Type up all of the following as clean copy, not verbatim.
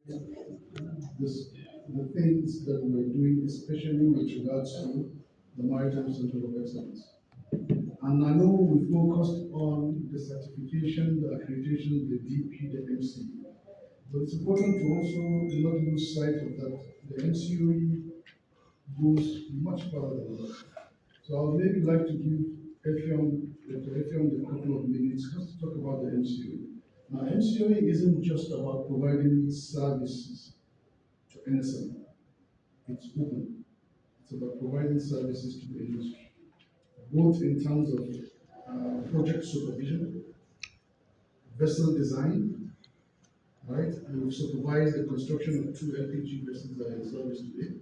this, the things that we're doing, especially with regards to the Maritime Center of Excellence. And I know we focused on the certification, the accreditation, the DP, the MC. But it's important to also not lose sight of that. The MCOE goes much further than that. So I would maybe like to give Dr. Effiong a couple of minutes just to talk about the MCOE. Now, MCOE isn't just about providing services to NSM. It's open. It's about providing services to the industry, both in terms of project supervision, vessel design, right? We've supervised the construction of two LPG vessels that are in service today.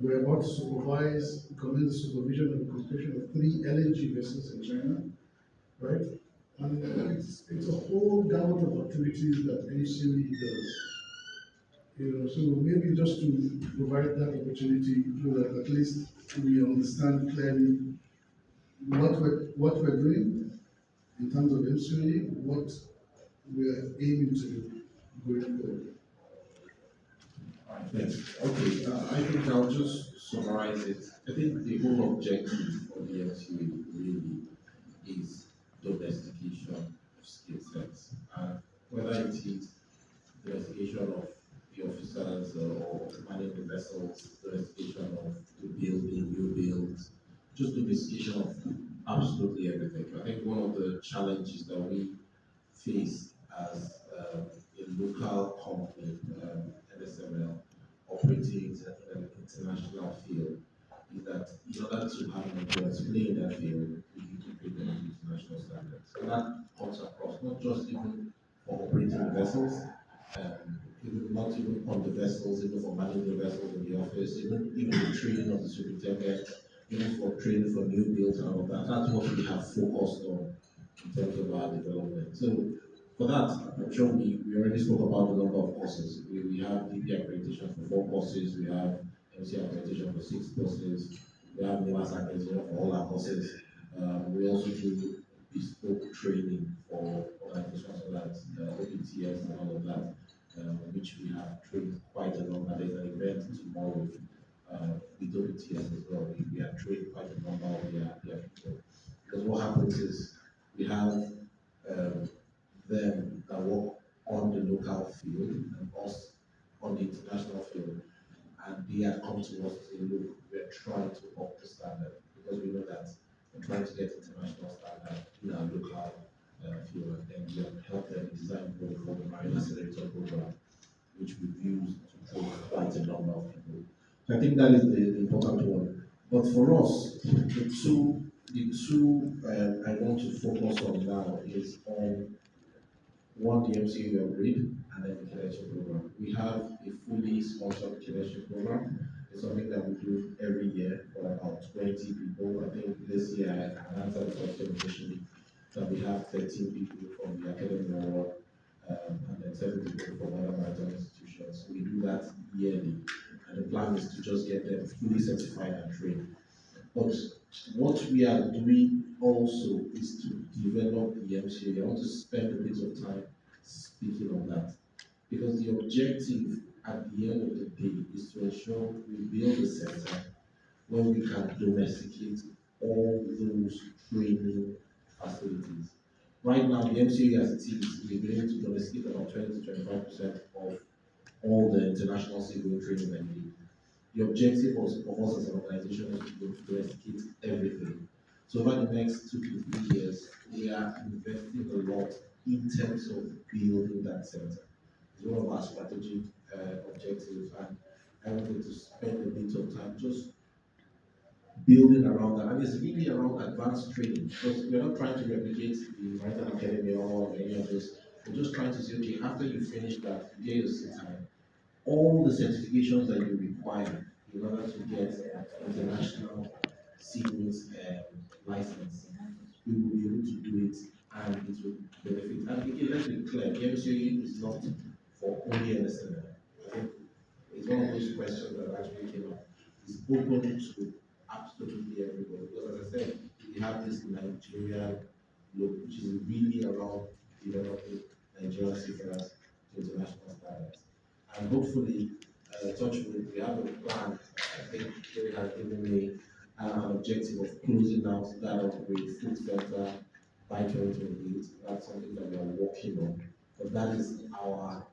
We're about to supervise, commence the supervision of the construction of three LNG vessels in China, right? And it's a whole gamut of activities that MCE does. So maybe just to provide that opportunity so that at least we understand clearly what we're doing in terms of MCE, what we're aiming to do going forward. Yes. Okay. I think I'll just summarize it. I think the whole objective of the NCA really is domestication of skill sets, and whether it is domestication of the officers or manning the vessels, domestication of the building, new builds, just domestication of absolutely everything. I think one of the challenges that we face as a local company, NSML, operating in an international field, is that in order to have Nigerians play in that field, we need to bring them to international standards. And that comes across not just even for operating vessels, even not even on the vessels, even for managing the vessels in the office, even the training of the superintendent, even for training for new builds and all of that. That's what we have focused on in terms of our development. So for that, I'm sure we already spoke about the number of courses. We have DP accreditation for 4 courses, we have MC accreditation for 6 courses, we have NIMAS accreditation for all our courses. We also do bespoke training for organizations like OPTS and all of that, which we have trained quite a number. There's an event tomorrow with OPTS as well. We have trained quite a number of their people. Because what happens is we have them that work on the local field and us on the international field. And they have come to us to say, look, we're trying to up the standard because we know that we're trying to get international standard in our local field. And then we have helped them design what we call the Marine Accelerator Program, which we've used to train quite a number of people. So I think that is the important one. But for us, the two I want to focus on now is on one, the MCU upgrade, and then the collection program. We have a fully sponsored collection program. It's something that we do every year for about 20 people. I think this year I answered the question initially that we have 13 people from the Academy Award and then 7 people from other maritime institutions. So we do that yearly, and the plan is to just get them fully certified and trained. But what we are doing also is to develop the MCA. I want to spend a bit of time speaking on that because the objective at the end of the day is to ensure we build a center where we can domesticate all those training facilities. Right now, the MCA as it is, we're going to domesticate about 20 to 25% of all the international civil training that we need. The objective of us as an organization is to domesticate everything. So over the next 2 to 3 years, we are investing a lot in terms of building that center. It's one of our strategic objectives, and I wanted to spend a bit of time just building around that. And it's really around advanced training because we're not trying to replicate the Maritime Academy or any of this. We're just trying to say, okay, after you finish that, you get your seat time all the certifications that you require in order to get international seaman's license. We will be able to do it and it will benefit. And again, let's be clear, the MCA is not for only NSNL. I think it's one of those questions that actually came up. It's open to absolutely everybody. Because as I said, we have this Nigerian look, which is really around developing Nigerian seafarers to international standards. And hopefully, touch wood, we have a plan. I think Jerry has given me an objective of closing out that upgrade food center by 2028. That's something that we are working on. But that is our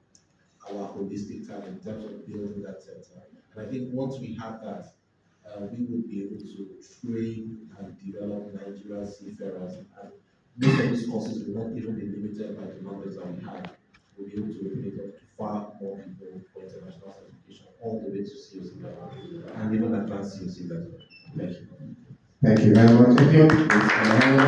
holistic target in terms of building that center. And I think once we have that, we will be able to train and develop Nigerian seafarers. And most of these courses will not even be limited by the numbers that we have. We'll be able to open it up to far more people for international certification, all the way to COC level, and even advanced COC level. Thank you. Thank you very much. Thank you.